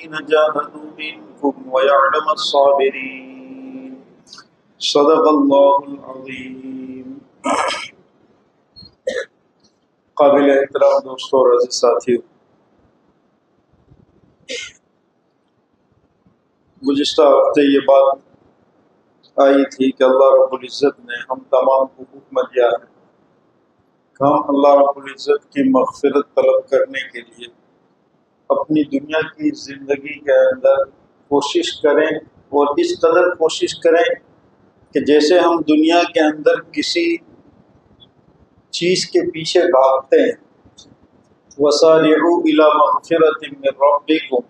الذين جاهدوا منكم ويعلم الصابرين صدق الله العظيم۔ قابل احترام دوستوں اور عزیز ساتھیوں، گزشتہ ہفتے یہ بات آئی تھی کہ اللہ رب العزت نے ہم تمام کو حکم دیا ہے کہ ہم اللہ رب العزت کی مغفرت طلب کرنے کے لیے اپنی دنیا کی زندگی کے اندر کوشش کریں، اور اس قدر کوشش کریں کہ جیسے ہم دنیا کے اندر کسی چیز کے پیچھے بھاگتے ہیں، وَسَارِعُوا إِلَىٰ مَغْفِرَةٍ مِّن رَبِّكُمْ،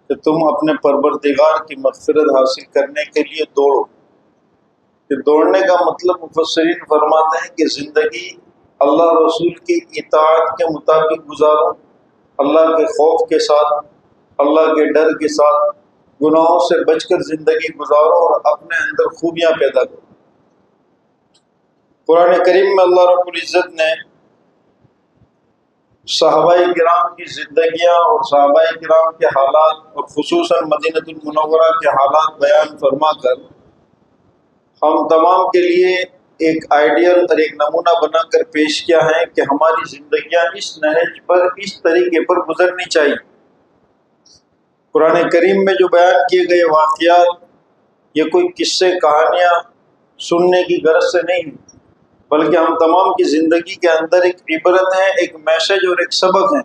کہ تم اپنے پروردگار کی مغفرت حاصل کرنے کے لیے دوڑو۔ کہ دوڑنے کا مطلب مفسرین فرماتے ہیں کہ زندگی اللہ رسول کی اطاعت کے مطابق گزارو، اللہ کے خوف کے ساتھ، اللہ کے ڈر کے ساتھ، گناہوں سے بچ کر زندگی گزارو اور اپنے اندر خوبیاں پیدا کرو۔ قرآن کریم میں اللہ رب العزت نے صحابہ کرام کی زندگیاں اور صحابہ کرام کے حالات اور خصوصاً مدینہ المنورہ کے حالات بیان فرما کر ہم تمام کے لیے ایک آئیڈیل اور ایک نمونہ بنا کر پیش کیا ہے کہ ہماری زندگیاں اس نہج پر، اس طریقے پر گزرنی چاہیے۔ قرآن کریم میں جو بیان کیے گئے واقعات یہ کوئی قصے کہانیاں سننے کی غرض سے نہیں، بلکہ ہم تمام کی زندگی کے اندر ایک عبرت ہے، ایک میسج اور ایک سبق ہے۔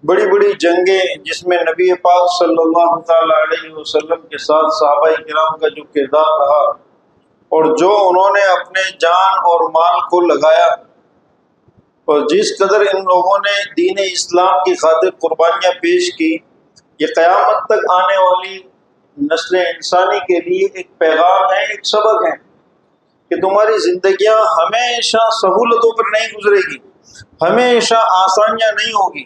بڑی بڑی جنگیں جس میں نبی پاک صلی اللہ تعالی علیہ وسلم کے ساتھ صحابہ کرام کا جو کردار رہا اور جو انہوں نے اپنے جان اور مال کو لگایا، اور جس قدر ان لوگوں نے دین اسلام کی خاطر قربانیاں پیش کی، یہ قیامت تک آنے والی نسل انسانی کے لیے ایک پیغام ہے، ایک سبق ہے کہ تمہاری زندگیاں ہمیشہ سہولتوں پر نہیں گزرے گی، ہمیشہ آسانیاں نہیں ہوگی،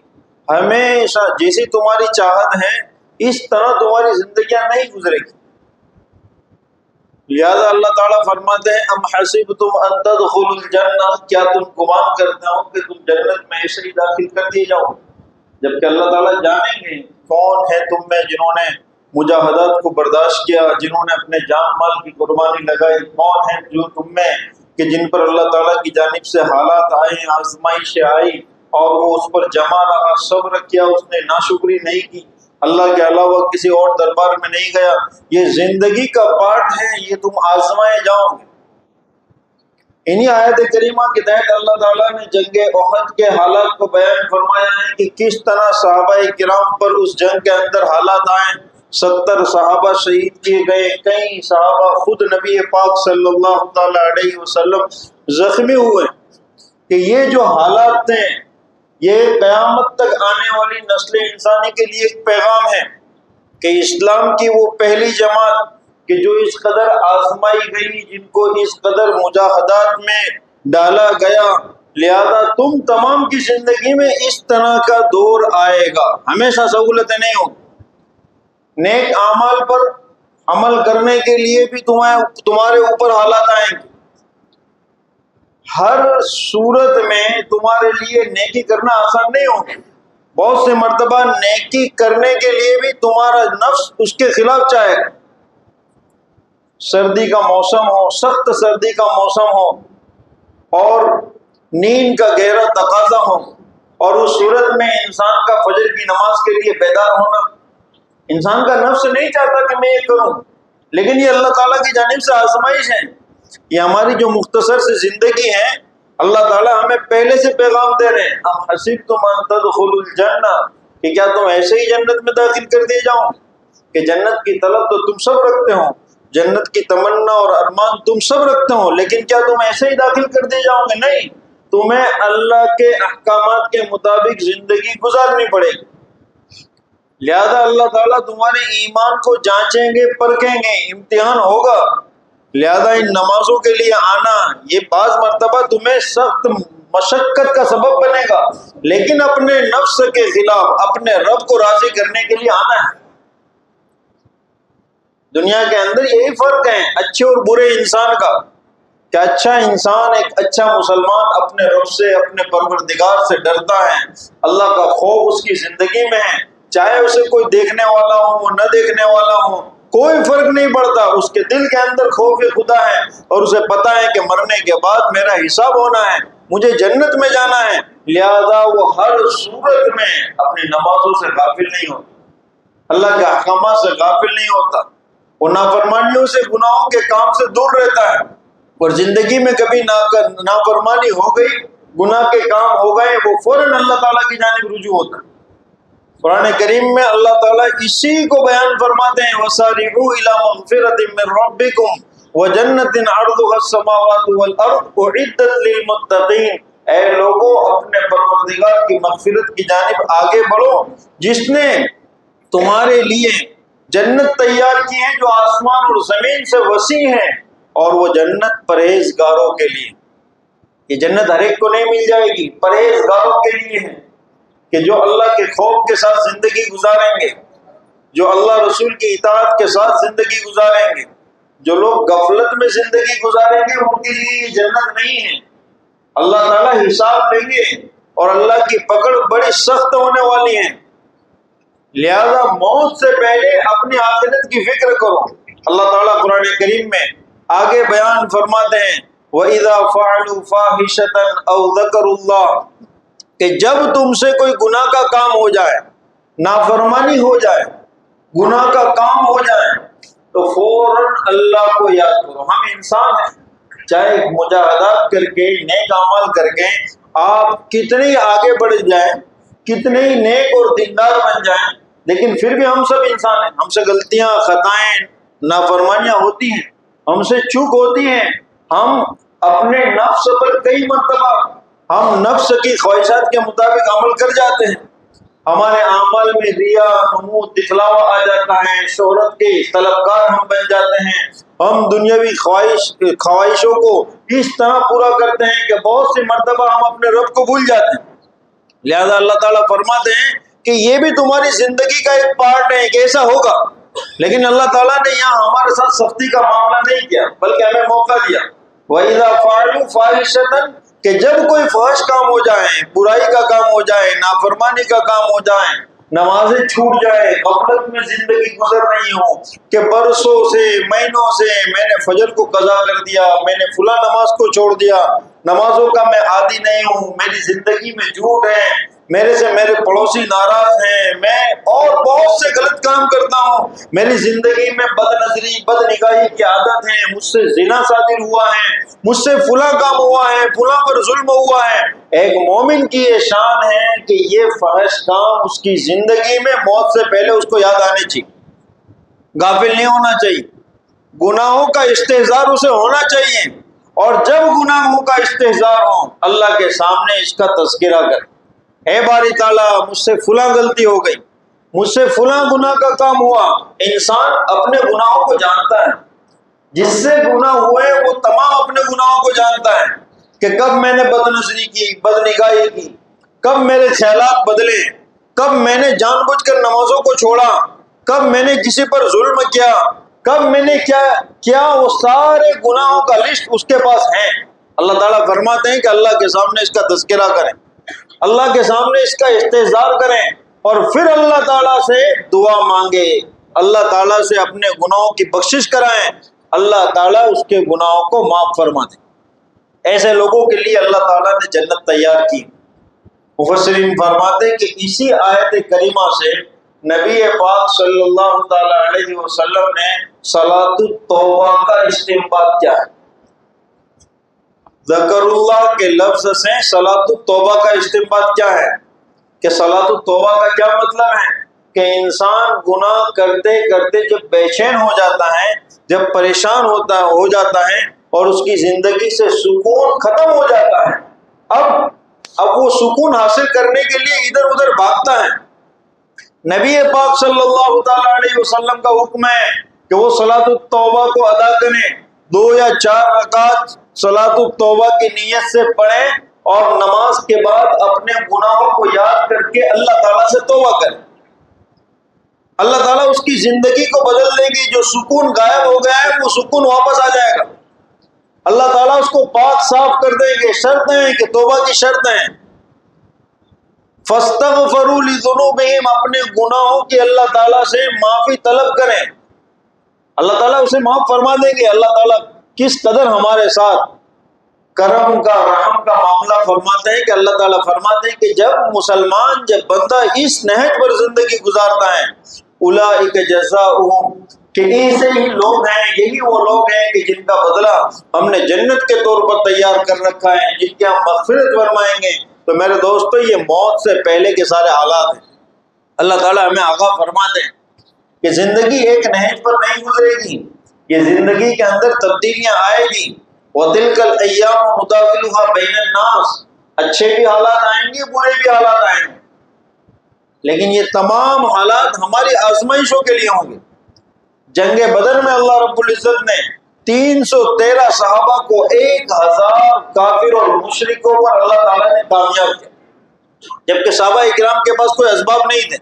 ہمیشہ جیسی تمہاری چاہت ہے اس طرح تمہاری زندگیاں نہیں گزرے گی۔ لہذا اللہ تعالیٰ فرماتے ہیں ام حسبتم ان تدخلوا الجنہ، کیا تم گمان کرتے ہو کہ تم جنت میں ایسے ہی داخل کر دیے جاؤ؟ جبکہ اللہ تعالیٰ جانیں گے کون ہے تم میں جنہوں نے مجاہدات کو برداشت کیا، جنہوں نے اپنے جان مال کی قربانی لگائی، کون ہے جو تم میں کہ جن پر اللہ تعالیٰ کی جانب سے حالات آئے، آزمائشیں آئی اور وہ اس پر جمع رہا، صبر کیا، اس نے ناشکری نہیں کی، اللہ کے علاوہ کسی اور دربار میں نہیں گیا۔ یہ زندگی کا پارٹ ہے، یہ تم آزمائے جاؤ گے۔ انہی آیت کریمہ کے تحت اللہ تعالیٰ نے جنگ احد کے حالات کو بیان فرمایا ہے کہ کس طرح صحابہ کرام پر اس جنگ کے اندر حالات آئے۔ 70 صحابہ شہید کیے گئے، کئی صحابہ خود نبی پاک صلی اللہ تعالی علیہ وسلم زخمی ہوئے۔ کہ یہ جو حالات تھے یہ قیامت تک آنے والی نسل انسانی کے لیے ایک پیغام ہے کہ اسلام کی وہ پہلی جماعت کہ جو اس قدر آزمائی گئی، جن کو اس قدر مجاہدات میں ڈالا گیا، لہذا تم تمام کی زندگی میں اس طرح کا دور آئے گا، ہمیشہ سہولتیں نہیں ہوں۔ نیک اعمال پر عمل کرنے کے لیے بھی تمہارے اوپر حالات آئیں گے۔ ہر صورت میں تمہارے لیے نیکی کرنا آسان نہیں ہوگا۔ بہت سے مرتبہ نیکی کرنے کے لیے بھی تمہارا نفس اس کے خلاف چاہے گا۔ سردی کا موسم ہو، سخت سردی کا موسم ہو اور نیند کا گہرا تقاضا ہو، اور اس صورت میں انسان کا فجر کی نماز کے لیے بیدار ہونا، انسان کا نفس نہیں چاہتا کہ میں یہ کروں، لیکن یہ اللہ تعالیٰ کی جانب سے آزمائش ہے۔ یہ ہماری جو مختصر سی زندگی ہے، اللہ تعالیٰ ہمیں پہلے سے پیغام دے رہے ہیں ام حسبتم ان تدخلوا الجنہ، کہ کیا تم ایسے ہی جنت میں داخل کر دیے جاؤ؟ کہ جنت کی طلب تو تم سب رکھتے ہو، جنت کی تمنا اور ارمان تم سب رکھتے ہو، لیکن کیا تم ایسے ہی داخل کر دیے جاؤ گے؟ نہیں، تمہیں اللہ کے احکامات کے مطابق زندگی گزارنی پڑے گی۔ لہذا اللہ تعالیٰ تمہارے ایمان کو جانچیں گے، پرکھیں گے، امتحان ہوگا۔ لہذا ان نمازوں کے لیے آنا یہ بعض مرتبہ تمہیں سخت مشقت کا سبب بنے گا، لیکن اپنے نفس کے خلاف اپنے رب کو راضی کرنے کے لیے آنا ہے۔ دنیا کے اندر یہی فرق ہے اچھے اور برے انسان کا، کہ اچھا انسان، ایک اچھا مسلمان اپنے رب سے، اپنے پروردگار سے ڈرتا ہے، اللہ کا خوف اس کی زندگی میں ہے، چاہے اسے کوئی دیکھنے والا ہو نہ دیکھنے والا ہو، کوئی فرق نہیں پڑتا، اس کے دل کے اندر خوف خدا ہے اور اسے پتا ہے کہ مرنے کے بعد میرا حساب ہونا ہے، مجھے جنت میں جانا ہے، لہذا وہ ہر صورت میں اپنی نمازوں سے غافل نہیں ہوتا، اللہ کے احکامات سے غافل نہیں ہوتا، وہ نافرمانیوں سے گناہوں کے کام سے دور رہتا ہے، اور زندگی میں کبھی نافرمانی ہو گئی، گناہ کے کام ہو گئے، وہ فوراً اللہ تعالیٰ کی جانب رجوع ہوتا ہے۔ قرآن کریم میں اللہ تعالیٰ اسی کو بیان فرماتے ہیں وَسَارِعُوا إِلَىٰ مَغْفِرَةٍ مِّن رَّبِّكُمْ وَجَنَّةٍ عَرْضُهَا السَّمَاوَاتُ وَالْأَرْضُ أُعِدَّتْ لِلْمُتَّقِينَ، اے لوگوں اپنے پروردگار کی مغفرت کی جانب آگے بڑھو جس نے تمہارے لیے جنت تیار کی ہے جو آسمان اور زمین سے وسیع ہے، اور وہ جنت پرہیزگاروں کے لیے، یہ جنت ہر ایک کو نہیں مل جائے گی، پرہیزگاروں کے لیے ہے کہ جو اللہ کے خوف کے ساتھ زندگی گزاریں گے، جو اللہ رسول کی اطاعت کے ساتھ زندگی گزاریں گے، جو لوگ غفلت میں زندگی گزاریں گے ان کے لیے یہ جنت نہیں ہے، اللہ تعالیٰ حساب لیں گے اور اللہ کی پکڑ بڑی سخت ہونے والی ہے، لہذا موت سے پہلے اپنی آخرت کی فکر کرو۔ اللہ تعالیٰ قرآن کریم میں آگے بیان فرماتے ہیں وَإِذَا فَعَلُوا فَاحِشَةً أَوْ ذَكَرُوا اللَّهَ، کہ جب تم سے کوئی گناہ کا کام ہو جائے، نافرمانی ہو جائے، گناہ کا کام ہو جائے، تو فوراً اللہ کو یاد کرو۔ ہم انسان ہیں، چاہے مجاہدات کر کے نیک اعمال کر کے آپ کتنے ہی آگے بڑھ جائیں، کتنے ہی نیک اور دیندار بن جائیں، لیکن پھر بھی ہم سب انسان ہیں، ہم سے غلطیاں، خطائیں، نافرمانیاں ہوتی ہیں، ہم سے چوک ہوتی ہیں، ہم اپنے نفس پر کئی مرتبہ ہم نفس کی خواہشات کے مطابق عمل کر جاتے ہیں، ہمارے اعمال میں ریا، نمود، دکھلاوا آ جاتا ہے، شہرت کے طلبگار ہم بن جاتے ہیں، ہم دنیاوی خواہشوں کو اس طرح پورا کرتے ہیں کہ بہت سی مرتبہ ہم اپنے رب کو بھول جاتے ہیں، لہذا اللہ تعالیٰ فرماتے ہیں کہ یہ بھی تمہاری زندگی کا ایک پارٹ ہے کہ ایسا ہوگا، لیکن اللہ تعالیٰ نے یہاں ہمارے ساتھ سختی کا معاملہ نہیں کیا بلکہ ہمیں موقع دیا۔ وَإِذَا فَعَلُوا فَاحِشَةً، کہ جب کوئی فحش کام ہو جائے، برائی کا کام ہو جائے، نافرمانی کا کام ہو جائے، نمازیں چھوٹ جائے، غفلت میں زندگی گزر رہی ہو کہ برسوں سے مہینوں سے میں نے فجر کو قضا کر دیا، میں نے فلاں نماز کو چھوڑ دیا، نمازوں کا میں عادی نہیں ہوں، میری زندگی میں جھوٹ ہے، میرے سے میرے پڑوسی ناراض ہیں، میں اور بہت سے غلط کام کرتا ہوں، میری زندگی میں بد نظری، بد نگاہی کی عادت ہے، مجھ سے زنا صادر ہوا ہے، مجھ سے فلاں کام ہوا ہے، فلاں پر ظلم ہوا ہے۔ ایک مومن کی یہ شان ہے کہ یہ فحش کام اس کی زندگی میں موت سے پہلے اس کو یاد آنے چاہیے، غافل نہیں ہونا چاہیے، گناہوں کا استحضار اسے ہونا چاہیے، اور جب گناہوں کا استحضار ہو اللہ کے سامنے اس کا تذکرہ کرے، اے باری تعالیٰ مجھ سے فلاں غلطی ہو گئی، مجھ سے فلاں گناہ کا کام ہوا۔ انسان اپنے گناہوں کو جانتا ہے، جس سے گناہ ہوئے وہ تمام اپنے گناہوں کو جانتا ہے کہ کب میں نے بد نظری کی، بد نگاہی کی، کب میرے خیالات بدلے، کب میں نے جان بوجھ کر نمازوں کو چھوڑا، کب میں نے کسی پر ظلم کیا، کب میں نے کیا وہ سارے گناہوں کا لسٹ اس کے پاس ہے۔ اللہ تعالیٰ فرماتے ہیں کہ اللہ کے سامنے اس کا تذکرہ کریں، اللہ کے سامنے اس کا استحضار کریں، اور پھر اللہ تعالیٰ سے دعا مانگے، اللہ تعالیٰ سے اپنے گناہوں کی بخشش کرائیں، اللہ تعالیٰ اس کے گناہوں کو معاف فرما دیں۔ ایسے لوگوں کے لیے اللہ تعالیٰ نے جنت تیار کی۔ مفسرین فرماتے ہیں کہ اسی آیت کریمہ سے نبی پاک صلی اللہ تعالی علیہ وسلم نے صلاۃ التوبہ کا استنباط کیا ہے۔ ذکر اللہ کے لفظ سے صلاۃ التوبہ کا استنباط کیا ہے کہ صلاۃ التوبہ کا کیا مطلب ہے کہ انسان گناہ کرتے کرتے جب بے چین ہو جاتا ہے، جب پریشان ہو جاتا ہے اور اس کی زندگی سے سکون ختم ہو جاتا ہے، اب وہ سکون حاصل کرنے کے لیے ادھر ادھر بھاگتا ہے۔ نبی پاک صلی اللہ تعالی علیہ وسلم کا حکم ہے کہ وہ صلاۃ التوبہ کو ادا کریں، 2 یا 4 رکعت صلاۃ التوبہ کی نیت سے پڑھیں، اور نماز کے بعد اپنے گناہوں کو یاد کر کے اللہ تعالیٰ سے توبہ کریں۔ اللہ تعالیٰ اس کی زندگی کو بدل دیں گے، جو سکون غائب ہو گیا ہے وہ سکون واپس آ جائے گا، اللہ تعالیٰ اس کو پاک صاف کر دیں گے۔ شرطیں ہیں کہ توبہ کی شرطیں ہیں، فاستغفروا لذنوبہم، اپنے گناہوں کی اللہ تعالیٰ سے معافی طلب کریں، اللہ تعالیٰ اسے معاف فرما دیں گے۔ اللہ تعالیٰ کس قدر ہمارے ساتھ کرم کا، رحم کا معاملہ فرماتے ہیں کہ اللہ تعالیٰ فرماتے ہیں کہ جب بندہ اس نہج پر زندگی گزارتا ہے، اولئک جزاؤہم، کہ ایسے ہی لوگ ہیں، یہی وہ لوگ ہیں کہ جن کا بدلہ ہم نے جنت کے طور پر تیار کر رکھا ہے، جن کی ہم مغفرت فرمائیں گے۔ تو میرے دوستو، یہ موت سے پہلے کے سارے حالات ہیں۔ اللہ تعالیٰ ہمیں آگاہ فرماتے ہیں کہ زندگی ایک نہج پر نہیں گزرے گی، یہ زندگی کے اندر تبدیلیاں آئے گی۔ وَتِلْكَ الْأَيَّامُ نُدَاوِلُهَا بَيْنَ النَّاسِ، اچھے بھی حالات آئیں گے، برے بھی حالات آئیں گے، لیکن یہ تمام حالات ہماری آزمائشوں کے لیے ہوں گے۔ جنگ بدر میں اللہ رب العزت نے 313 صحابہ کو 1000 کافر اور مشرکوں پر اللہ تعالیٰ نے کامیاب کیا، جبکہ صحابہ اکرام کے پاس کوئی اسباب نہیں تھے،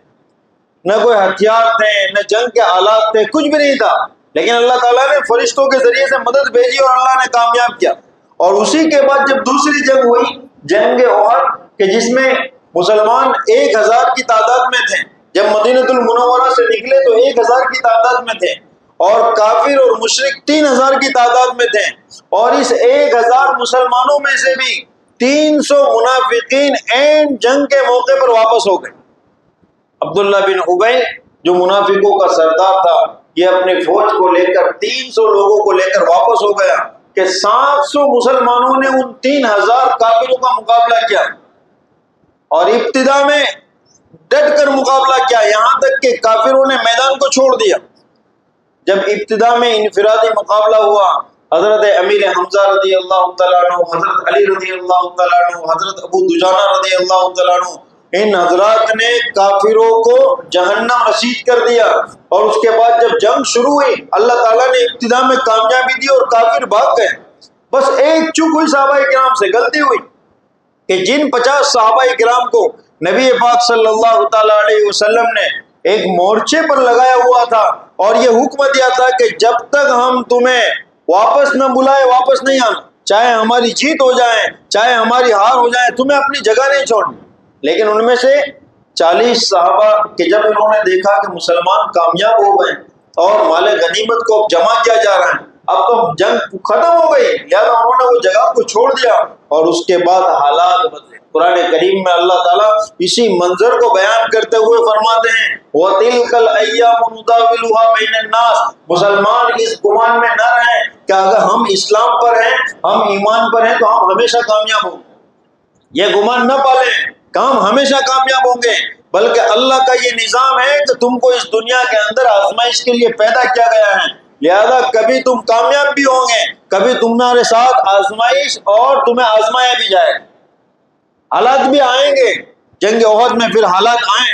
نہ کوئی ہتھیار تھے، نہ جنگ کے آلات تھے، کچھ بھی نہیں تھا، لیکن اللہ تعالیٰ نے فرشتوں کے ذریعے سے مدد بھیجی اور اللہ نے کامیاب کیا۔ اور اسی کے بعد جب دوسری جنگ ہوئی، جنگ احد، کہ جس میں مسلمان 1000 کی تعداد میں تھے، جب مدینۃ المنورہ سے نکلے تو 1000 کی تعداد میں تھے، اور کافر اور مشرک 3000 کی تعداد میں تھے، اور اس 1000 مسلمانوں میں سے بھی 300 منافقین عین جنگ کے موقع پر واپس ہو گئے۔ عبداللہ بن ابی جو منافقوں کا سردار تھا، یہ اپنی فوج کو لے کر 300 لوگوں کو لے کر واپس ہو گیا کہ 700 مسلمانوں نے ان 3000 کافروں کا مقابلہ کیا، اور ابتدا میں ڈٹ کر مقابلہ کیا، یہاں تک کہ کافروں نے میدان کو چھوڑ دیا۔ جب ابتدا میں انفرادی مقابلہ ہوا، حضرت امیر حمزہ رضی اللہ تعالیٰ عنہ، حضرت علی رضی اللہ تعالیٰ عنہ، حضرت ابو دجانہ رضی اللہ تعالیٰ عنہ، ان حضرات نے کافروں کو جہنم رسید کر دیا، اور اس کے بعد جب جنگ شروع ہوئی، اللہ تعالیٰ نے ابتدا میں کامیابی دی اور کافر بھاگ گئے۔ بس ایک چوک ہوئی صحابہ کرام سے، غلطی ہوئی کہ جن 50 صحابہ کرام کو نبی پاک صلی اللہ تعالیٰ علیہ وسلم نے ایک مورچے پر لگایا ہوا تھا اور یہ حکم دیا تھا کہ جب تک ہم تمہیں واپس نہ بلائے واپس نہیں آنا، چاہے ہماری جیت ہو جائے چاہے ہماری ہار ہو جائے، تمہیں اپنی جگہ نہیں چھوڑنی۔ لیکن ان میں سے 40 صحابہ کہ جب انہوں نے دیکھا کہ مسلمان کامیاب ہو گئے اور مال غنیمت کو اب جمع کیا جا رہا ہے، اب تو جنگ ختم ہو گئی، لہذا انہوں نے وہ جگہ کو چھوڑ دیا، اور اس کے بعد حالات بدلے۔ قرآن کریم میں اللہ تعالیٰ اسی منظر کو بیان کرتے ہوئے فرماتے ہیں وَتِلْكَ الْأَيَّامُ نُدَاوِلُهَا بَيْنَ النَّاسِ، مسلمان اس گمان میں نہ رہیں کہ اگر ہم اسلام پر ہیں، ہم ایمان پر ہیں تو ہم ہمیشہ کامیاب ہوں گے۔ یہ گمان نہ پالیں کہ ہم ہمیشہ کامیاب ہوں گے، بلکہ اللہ کا یہ نظام ہے کہ تم کو اس دنیا کے اندر آزمائش کے لیے پیدا کیا گیا ہے، لہذا کبھی تم کامیاب بھی ہوں گے، کبھی تمہارے ساتھ آزمائش اور تمہیں آزمایا بھی جائے گا، حالات بھی آئیں گے۔ جنگ احد میں پھر حالات آئیں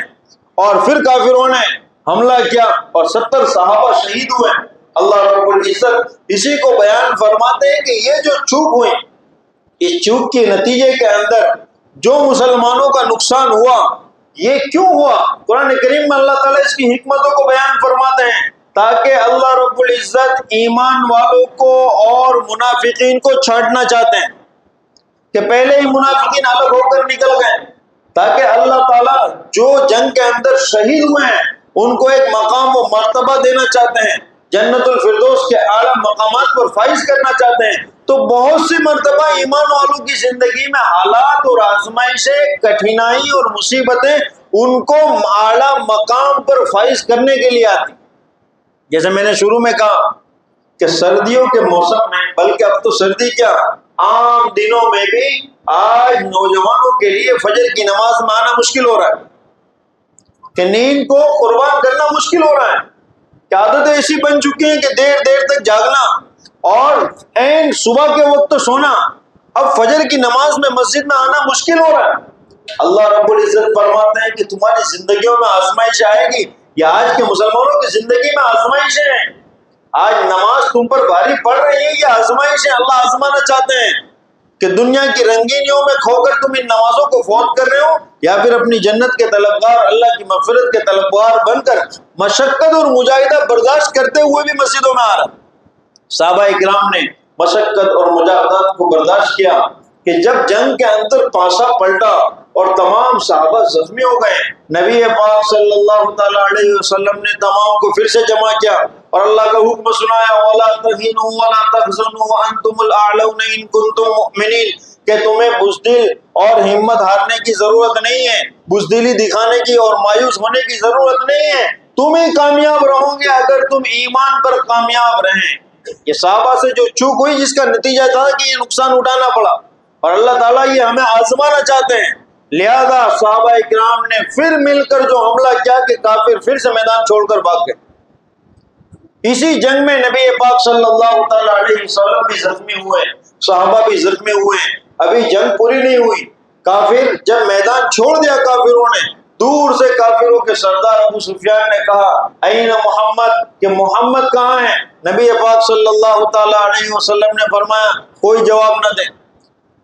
اور پھر کافروں نے حملہ کیا اور 70 صحابہ شہید ہوئے۔ اللہ رب العزت اسی کو بیان فرماتے ہیں کہ یہ جو چوک ہوئی، اس چوک کے نتیجے کے اندر جو مسلمانوں کا نقصان ہوا، یہ کیوں ہوا؟ قرآن کریم میں اللہ تعالیٰ اس کی حکمتوں کو بیان فرماتے ہیں تاکہ اللہ رب العزت ایمان والوں کو اور منافقین کو چھانٹنا چاہتے ہیں کہ پہلے ہی منافقین الگ ہو کر نکل گئے، تاکہ اللہ تعالیٰ جو جنگ کے اندر شہید ہوئے ہیں ان کو ایک مقام و مرتبہ دینا چاہتے ہیں، جنت الفردوس کے اعلیٰ مقامات پر فائز کرنا چاہتے ہیں۔ تو بہت سی مرتبہ ایمان والوں کی زندگی میں حالات اور آزمائشیں، کٹھنائی اور مصیبتیں ان کو اعلیٰ مقام پر فائز کرنے کے لیے آتی۔ جیسے میں نے شروع میں کہا کہ سردیوں کے موسم میں، بلکہ اب تو سردی کیا، عام دنوں میں بھی آج نوجوانوں کے لیے فجر کی نماز میں آنا مشکل ہو رہا ہے، کہ نیند کو قربان کرنا مشکل ہو رہا ہے، کہ عادتیں ایسی بن چکی ہیں کہ دیر دیر تک جاگنا اور عین صبح کے وقت تو سونا، اب فجر کی نماز میں مسجد میں آنا مشکل ہو رہا ہے۔ اللہ رب العزت فرماتے ہیں کہ تمہاری زندگیوں میں آزمائش آئے گی، یا آج کے مسلمانوں کی زندگی میں آزمائشیں ہیں، آج نماز تم پر بھاری پڑ رہی ہے، یہ آزمائشیں اللہ آزمانا چاہتے ہیں کہ دنیا کی رنگینیوں میں کھو کر تم ان نمازوں کو فوت کر رہے ہو، یا پھر اپنی جنت کے طلبگار، اللہ کی مغفرت کے طلبگار بن کر مشقت اور مجاہدہ برداشت کرتے ہوئے بھی مسجدوں میں آ رہا۔ صحابہ اکرام نے مشقت اور مجاہدات کو برداشت کیا، کہ جب جنگ کے اندر پاسا پلٹا اور تمام صحابہ زخمی ہو گئے، نبی پاک صلی اللہ تعالی علیہ وسلم نے تمام کو پھر سے جمع کیا اور اللہ کا حکم سنایا، وَلَا تَهِنُوا وَلَا تَحْزَنُوا وَأَنْتُمُ الْأَعْلَوْنَ إِن كُنتُم مُؤْمِنِينَ، کہ تمہیں بزدل اور ہمت ہارنے کی ضرورت نہیں ہے، بزدلی دکھانے کی اور مایوس ہونے کی ضرورت نہیں ہے، تم ہی کامیاب رہو گے اگر تم ایمان پر کامیاب رہیں۔ یہ صحابہ سے جو چوک ہوئی جس کا نتیجہ تھا کہ یہ نقصان اٹھانا پڑا، اور اللہ تعالیٰ یہ ہمیں آزمانا چاہتے ہیں، لہذا صحابہ اکرام نے پھر مل کر جو حملہ کیا کہ کافر پھر سے میدان چھوڑ کر بھاگ گئے۔ اسی جنگ میں نبی پاک صلی اللہ تعالی علیہ وسلم بھی زخمی ہوئے، صحابہ بھی زخمی ہوئے، ابھی جنگ پوری نہیں ہوئی، کافر جب میدان چھوڑ دیا کافروں نے، دور سے کافروں کے سردار ابو سفیان نے کہا این محمد، کہ محمد کہاں ہے؟ نبی پاک صلی اللہ تعالی علیہ وسلم نے فرمایا کوئی جواب نہ دے۔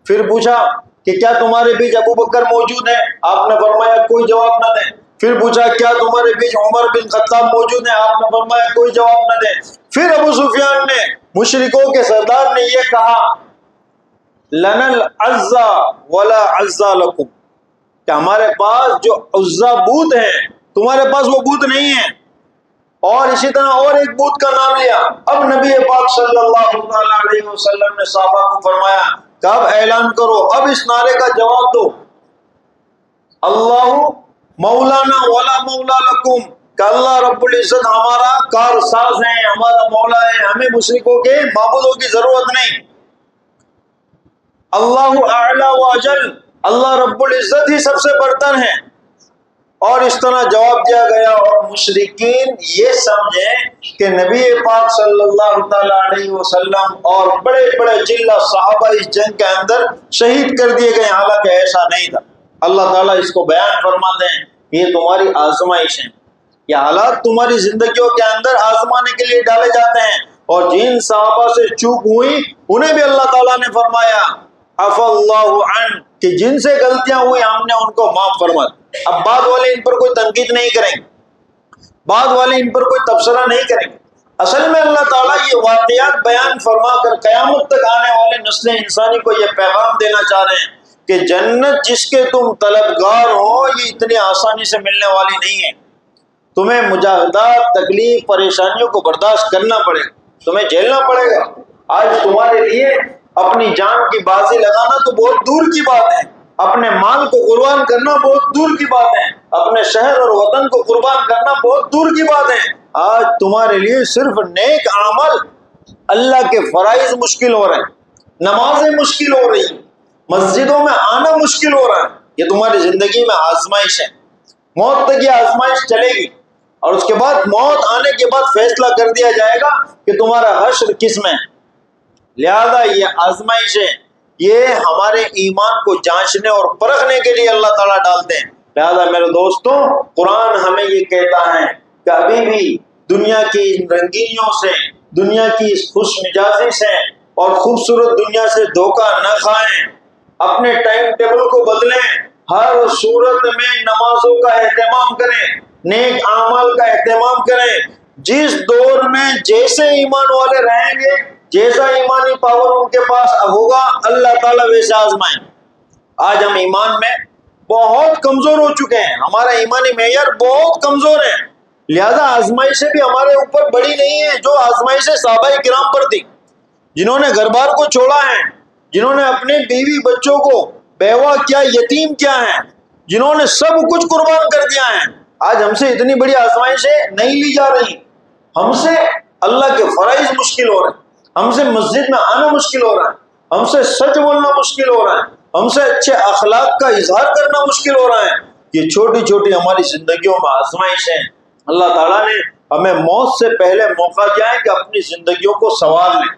پھر پوچھا کہ کیا تمہارے بیچ ابو بکر موجود ہے؟ آپ نے فرمایا کوئی جواب نہ دے۔ پھر پوچھا کیا تمہارے بیچ عمر بن خطاب موجود ہے؟ آپ نے فرمایا کوئی جواب نہ دے۔ پھر ابو سفیان نے، مشرکوں کے سردار نے یہ کہا لَنَا الْعَزَّى وَلَا عَزَّى لَكُمْ، کہ ہمارے پاس جو عزا بت ہیں تمہارے پاس وہ بت نہیں ہے، اور اسی طرح اور ایک بت کا نام لیا۔ اب نبی پاک صلی اللہ تعالی علیہ وسلم نے صحابہ کو فرمایا کہ اب اعلان کرو، اب اس نعرے کا جواب دو، اللہ مولانا ولا مولا لکم، کہ اللہ رب العزت ہمارا کار ساز ہے، ہمارا مولا ہے، ہمیں مشرکوں کے معبودوں کی ضرورت نہیں، اللہ اعلی و اجل، اللہ رب العزت ہی سب سے برتر ہے۔ اور اس طرح جواب دیا گیا، اور مشرکین یہ سمجھیں کہ نبی پاک صلی اللہ تعالی علیہ وسلم اور بڑے بڑے جلہ صحابہ اس جنگ کے اندر شہید کر دیے گئے، حالانکہ ایسا نہیں تھا۔ اللہ تعالیٰ اس کو بیان فرماتے ہیں یہ تمہاری آزمائش ہے، یہ حالات تمہاری زندگیوں کے اندر آزمانے کے لیے ڈالے جاتے ہیں، اور جن صحابہ سے چوک ہوئی انہیں بھی اللہ تعالیٰ نے فرمایا عفا اللہ عنہ، کہ جن سے غلطیاں ہوئی ہم نے ان کو معاف فرما۔ اب بعد والے ان پر کوئی تنقید نہیں کریں گے، بعد والے ان پر کوئی تبصرہ نہیں کریں گے۔ اصل میں اللہ تعالیٰ یہ واقعات بیان فرما کر قیامت تک آنے والے نسل انسانی کو یہ پیغام دینا چاہ رہے ہیں کہ جنت جس کے تم طلبگار ہو یہ اتنی آسانی سے ملنے والی نہیں ہے، تمہیں مجاہدات، تکلیف، پریشانیوں کو برداشت کرنا پڑے گا، تمہیں جھیلنا پڑے گا۔ آج تمہارے لیے اپنی جان کی بازی لگانا تو بہت دور کی بات ہے، اپنے مال کو قربان کرنا بہت دور کی بات ہے، اپنے شہر اور وطن کو قربان کرنا بہت دور کی بات ہے۔ آج تمہارے لیے صرف نیک عمل، اللہ کے فرائض مشکل ہو رہے ہیں، نمازیں مشکل ہو رہی ہیں، مسجدوں میں آنا مشکل ہو رہا ہے، یہ تمہاری زندگی میں آزمائش ہے۔ موت تک یہ آزمائش چلے گی، اور اس کے بعد موت آنے کے بعد فیصلہ کر دیا جائے گا کہ تمہارا حشر کس میں ہے۔ لہذا یہ آزمائشیں یہ ہمارے ایمان کو جانچنے اور پرکھنے کے لیے اللہ تعالیٰ ڈالتے ہیں۔ لہذا میرے دوستوں، قرآن ہمیں یہ کہتا ہے کہ ابھی بھی دنیا کی رنگینیوں سے، دنیا کی اس خوش مزاجی سے اور خوبصورت دنیا سے دھوکہ نہ کھائیں، اپنے ٹائم ٹیبل کو بدلیں، ہر صورت میں نمازوں کا اہتمام کریں، نیک اعمال کا اہتمام کریں۔ جس دور میں جیسے ایمان والے رہیں گے، جیسا ایمانی پاور ان کے پاس ہوگا، اللہ تعالیٰ ویسے آزمائیں۔ آج ہم ایمان میں بہت کمزور ہو چکے ہیں، ہمارا ایمانی معیار بہت کمزور ہے، لہذا آزمائشیں بھی ہمارے اوپر بڑی نہیں ہیں جو آزمائشیں صحابہ کرام پر تھی، جنہوں نے گھر بار کو چھوڑا ہے، جنہوں نے اپنے بیوی بچوں کو بیوہ کیا، یتیم کیا ہے، جنہوں نے سب کچھ قربان کر دیا ہے۔ آج ہم سے اتنی بڑی آزمائشیں نہیں لی جا رہی، ہم سے اللہ کے فرائض مشکل ہو رہے ہیں، ہم سے مسجد میں آنا مشکل ہو رہا ہے، ہم سے سچ بولنا مشکل ہو رہا ہے، ہم سے اچھے اخلاق کا اظہار کرنا مشکل ہو رہا ہے۔ یہ چھوٹی چھوٹی ہماری زندگیوں میں آزمائشیں ہیں۔ اللہ تعالیٰ نے ہمیں موت سے پہلے موقع دیا ہے کہ اپنی زندگیوں کو سنوار لیں،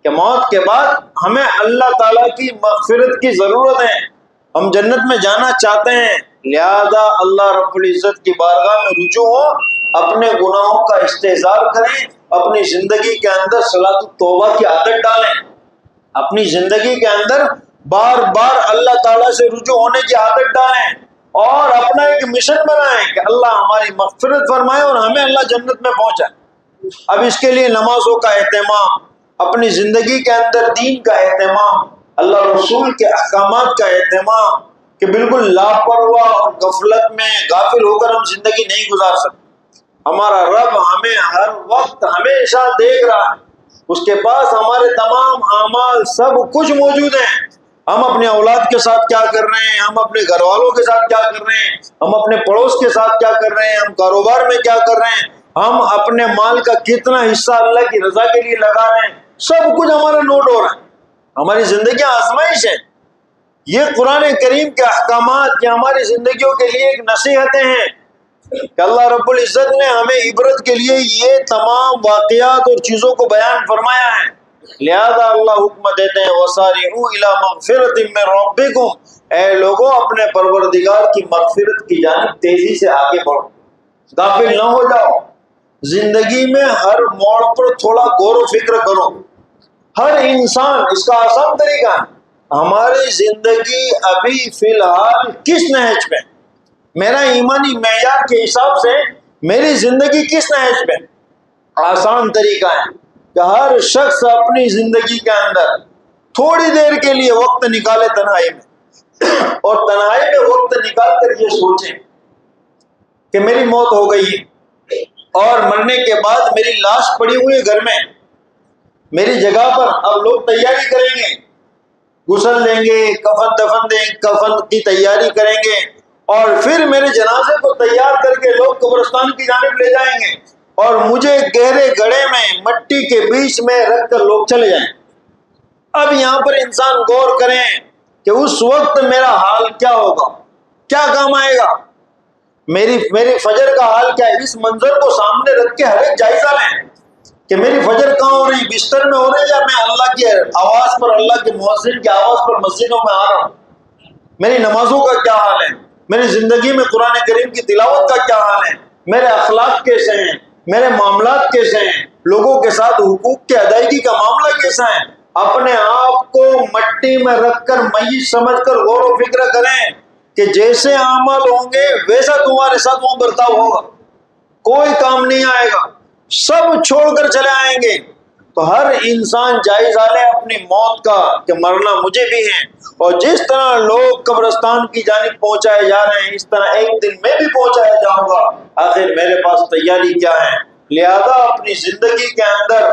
کہ موت کے بعد ہمیں اللہ تعالیٰ کی مغفرت کی ضرورت ہے، ہم جنت میں جانا چاہتے ہیں، لہذا اللہ رب العزت کی بارگاہ میں رجوع ہو، اپنے گناہوں کا استحضار کریں، اپنی زندگی کے اندر صلاۃ التوبہ کی عادت ڈالیں، اپنی زندگی کے اندر بار بار اللہ تعالیٰ سے رجوع ہونے کی عادت ڈالیں، اور اپنا ایک مشن بنائیں کہ اللہ ہماری مغفرت فرمائے اور ہمیں اللہ جنت میں پہنچائے۔ اب اس کے لیے نمازوں کا اہتمام، اپنی زندگی کے اندر دین کا اہتمام، اللہ رسول کے احکامات کا اہتمام کہ بالکل لاپرواہ اور غفلت میں غافل ہو کر ہم زندگی نہیں گزار سکتے۔ ہمارا رب ہمیں ہر وقت ہمیشہ دیکھ رہا ہے، اس کے پاس ہمارے تمام اعمال سب کچھ موجود ہیں۔ ہم اپنے اولاد کے ساتھ کیا کر رہے ہیں، ہم اپنے گھر والوں کے ساتھ کیا کر رہے ہیں، ہم اپنے پڑوس کے ساتھ کیا کر رہے ہیں، ہم کاروبار میں کیا کر رہے ہیں، ہم اپنے مال کا کتنا حصہ اللہ کی رضا کے لیے لگا رہے ہیں، سب کچھ ہمارا نوٹ ہو رہا ہے۔ ہماری زندگیاں آزمائش ہے۔ یہ قرآن کریم کے احکامات یہ ہماری زندگیوں کے لیے ایک نصیحتیں ہیں کہ اللہ رب العزت نے ہمیں عبرت کے لیے یہ تمام واقعات اور چیزوں کو بیان فرمایا ہے۔ لہذا اللہ حکم دیتے ہیں وَسَارِعُوا إِلَىٰ مَغْفِرَةٍ مِّن رَّبِّكُمْ، اے لوگوں اپنے پروردگار کی مغفرت کی جانب تیزی سے آگے بڑھو، غافل نہ ہو جاؤ۔ زندگی میں ہر موڑ پر تھوڑا غور و فکر کرو۔ ہر انسان، اس کا آسان طریقہ ہے، ہماری زندگی ابھی فی الحال کس نہج پہ، میرا ایمانی معیار کے حساب سے میری زندگی کس نہج پہ؟ آسان طریقہ ہے کہ ہر شخص اپنی زندگی کے اندر تھوڑی دیر کے لیے وقت نکالے تنہائی میں، اور تنہائی میں وقت نکال کر یہ سوچیں کہ میری موت ہو گئی ہے اور مرنے کے بعد میری لاش پڑی ہوئی ہے گھر میں، میری جگہ پر اب لوگ تیاری کریں گے، غسل لیں گے، کفن کی تیاری کریں گے، اور پھر میرے جنازے کو تیار کر کے لوگ قبرستان کی جانب لے جائیں گے، اور مجھے گہرے گڑھے میں مٹی کے بیچ میں رکھ کر لوگ چلے جائیں۔ اب یہاں پر انسان غور کریں کہ اس وقت میرا حال کیا ہوگا، کیا کام آئے گا، میری فجر کا حال کیا ہے۔ اس منظر کو سامنے رکھ کے ہر ایک جائزہ لیں کہ میری فجر کہاں ہو رہی، بستر میں ہو رہی یا میں اللہ کی آواز پر، اللہ کے مؤذن کی آواز پر مسجدوں میں آ رہا ہوں۔ میری نمازوں کا کیا حال ہے، میری زندگی میں قرآن کریم کی تلاوت کا کیا حال ہے، میرے اخلاق کیسے ہیں، میرے معاملات کیسے ہیں، لوگوں کے ساتھ حقوق کی ادائیگی کا معاملہ کیسا ہے۔ اپنے آپ کو مٹی میں رکھ کر میت سمجھ کر غور و فکر کریں کہ جیسے اعمال ہوں گے ویسا تمہارے ساتھ وہ برتاؤ ہوگا، کوئی کام نہیں آئے گا، سب چھوڑ کر چلے آئیں گے۔ تو ہر انسان جائزہ لے اپنی موت کا کہ مرنا مجھے بھی ہے، اور جس طرح لوگ قبرستان کی جانب پہنچائے جا رہے ہیں اس طرح ایک دن میں بھی پہنچایا جاؤں گا، آخر میرے پاس تیاری کیا ہے۔ لہذا اپنی زندگی کے اندر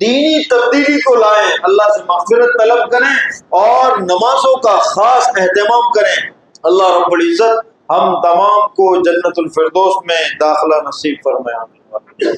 دینی تبدیلی کو لائیں، اللہ سے مغفرت طلب کریں اور نمازوں کا خاص اہتمام کریں۔ اللہ رب العزت ہم تمام کو جنت الفردوس میں داخلہ نصیب فرمائے۔